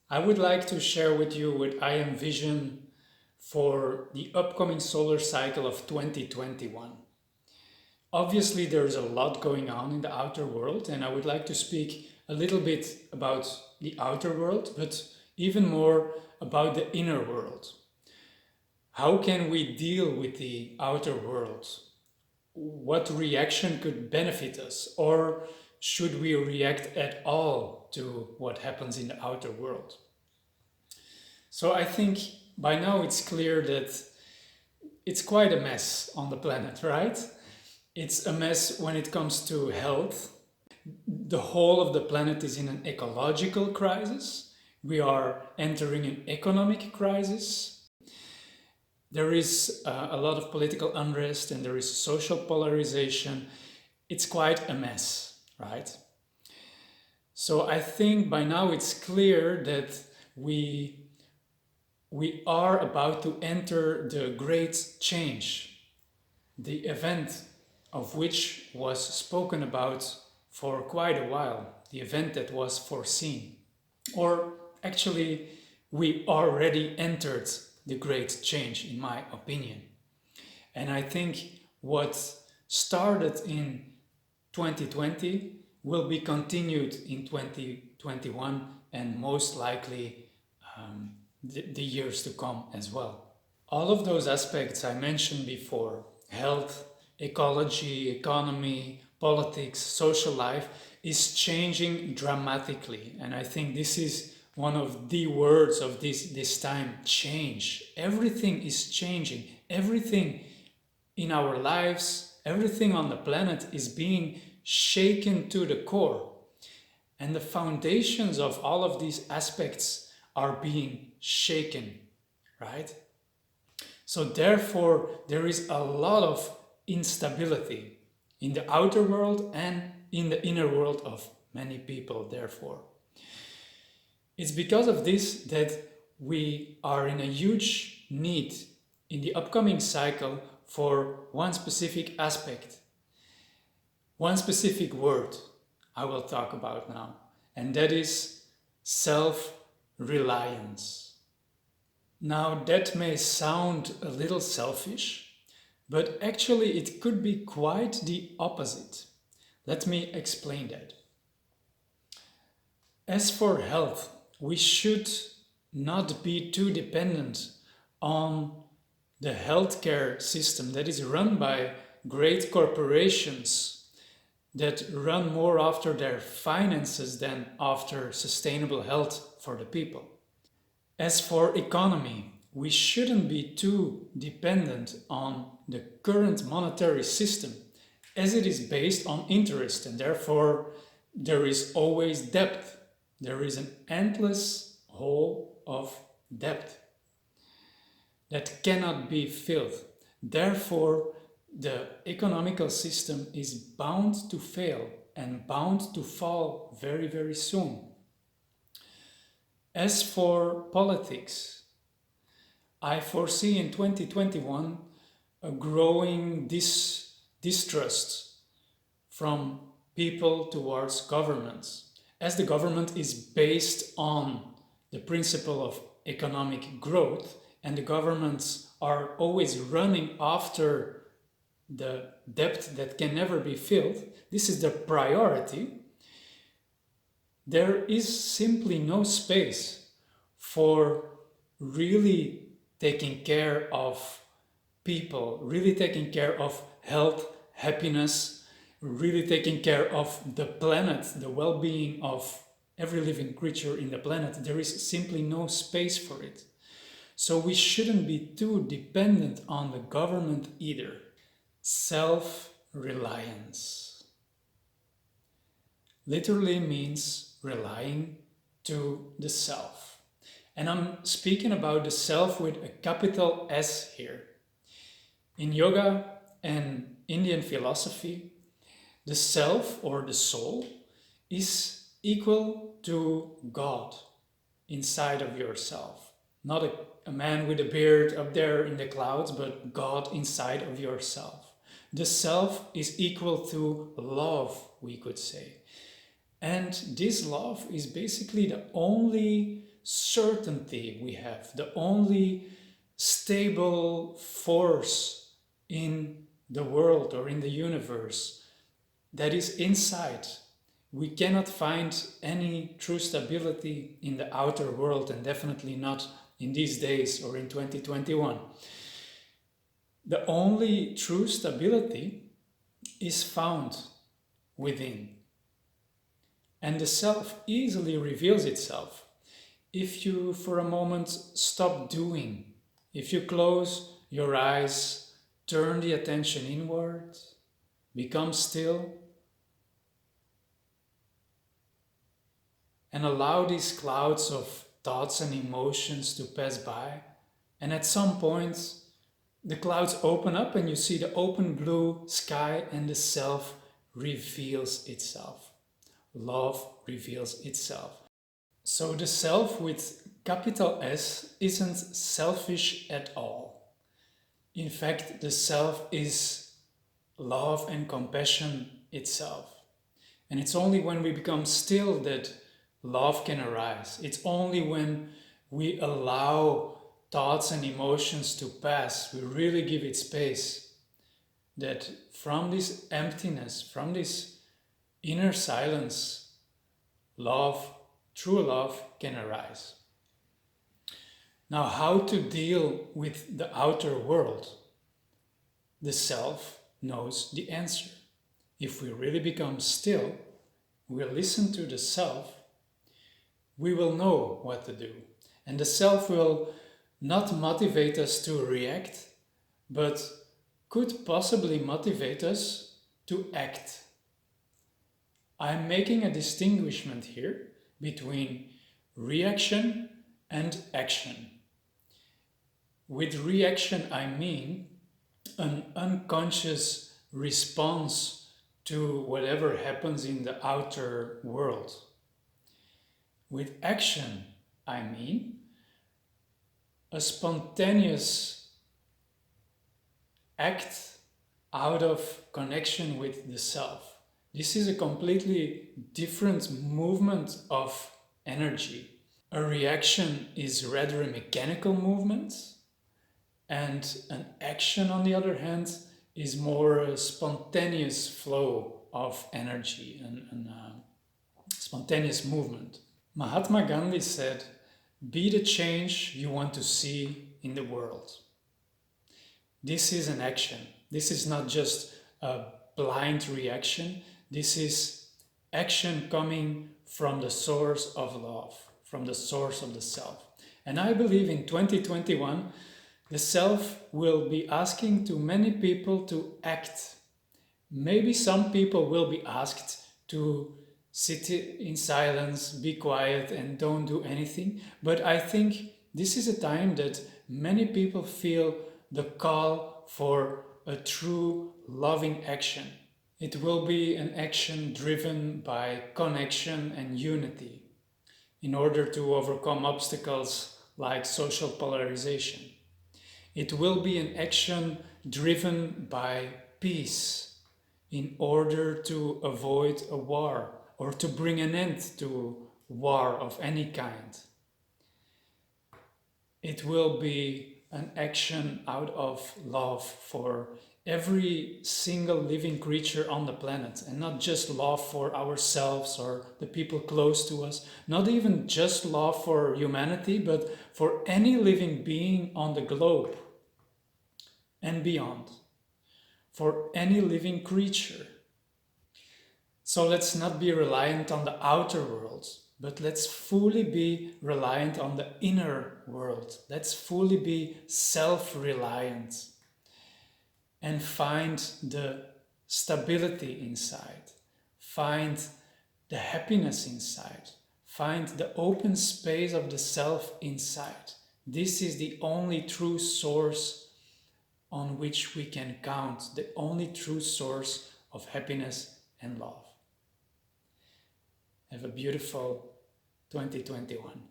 I would like to share with you what I envision for the upcoming solar cycle of 2021. Obviously, there's a lot going on in the outer world, and I would like to speak a little bit about the outer world, but even more about the inner world. How can we deal with the outer world? What reaction could benefit us? Or should we react at all to what happens in the outer world? So I think by now it's clear that it's quite a mess on the planet, right? It's a mess when it comes to health. The whole of the planet is in an ecological crisis. We are entering an economic crisis. There is a lot of political unrest and there is social polarization. It's quite a mess, right? So I think by now it's clear that we are about to enter the great change, the event of which was spoken about for quite a while, the event that was foreseen. Or actually, we already entered the great change, in my opinion. And I think what started in 2020 will be continued in 2021 and most likely the years to come as well. All of those aspects I mentioned before, health, ecology, economy, politics, social life, is changing dramatically. And I think this is one of the words of this time, change. Everything is changing. Everything in our lives, everything on the planet is being shaken to the core. And the foundations of all of these aspects are being shaken, right? So therefore, there is a lot of instability in the outer world and in the inner world of many people, therefore. It's because of this that we are in a huge need in the upcoming cycle for one specific aspect, one specific word I will talk about now, and that is self-reliance. Now that may sound a little selfish, but actually it could be quite the opposite. Let me explain that. As for health, we should not be too dependent on the healthcare system that is run by great corporations that run more after their finances than after sustainable health for the people. As for economy, we shouldn't be too dependent on the current monetary system, as it is based on interest and therefore there is always debt. There is an endless hole of debt that cannot be filled. Therefore, the economical system is bound to fail and bound to fall very, very soon. As for politics, I foresee in 2021 a growing distrust from people towards governments, as the government is based on the principle of economic growth and the governments are always running after the debt that can never be filled. This is the priority. There is simply no space for really taking care of people, really taking care of health, happiness, really taking care of the planet, the well-being of every living creature in the planet. There is simply no space for it. So we shouldn't be too dependent on the government either. Self-reliance literally means relying to the self. And I'm speaking about the self with a capital S here. In yoga and Indian philosophy, the self or the soul is equal to God inside of yourself. Not a man with a beard up there in the clouds, but God inside of yourself. The self is equal to love, we could say. And this love is basically the only certainty we have, the only stable force in the world or in the universe that is inside. We cannot find any true stability in the outer world, and definitely not in these days or in 2021. The only true stability is found within. And the self easily reveals itself if you for a moment stop doing, if you close your eyes, turn the attention inward, become still, and allow these clouds of thoughts and emotions to pass by. And at some point, the clouds open up and you see the open blue sky, and the self reveals itself. Love reveals itself. So the self with capital S isn't selfish at all. In fact, the self is love and compassion itself. And it's only when we become still that love can arise. It's only when we allow thoughts and emotions to pass, we really give it space, that from this emptiness, from this inner silence, love, true love, can arise. Now, how to deal with the outer world? The self knows the answer. If we really become still, we listen to the self, we will know what to do. And the self will not motivate us to react, but could possibly motivate us to act. I'm making a distinguishment here between reaction and action. With reaction, I mean an unconscious response to whatever happens in the outer world. With action, I mean a spontaneous act out of connection with the self. This is a completely different movement of energy. A reaction is rather a mechanical movement, and an action, on the other hand, is more a spontaneous flow of energy and spontaneous movement. Mahatma Gandhi said, "Be the change you want to see in the world." This is an action. This is not just a blind reaction. This is action coming from the source of love, from the source of the self. And I believe in 2021, the self will be asking to many people to act. Maybe some people will be asked to sit in silence, be quiet, and don't do anything. But I think this is a time that many people feel the call for a true loving action. It will be an action driven by connection and unity in order to overcome obstacles like social polarization. It will be an action driven by peace in order to avoid a war or to bring an end to war of any kind. It will be an action out of love for every single living creature on the planet, and not just love for ourselves or the people close to us, not even just love for humanity, but for any living being on the globe and beyond, for any living creature. So let's not be reliant on the outer world, but let's fully be reliant on the inner world. Let's fully be self-reliant and find the stability inside, find the happiness inside, find the open space of the self inside. This is the only true source on which we can count, the only true source of happiness and love. Have a beautiful 2021.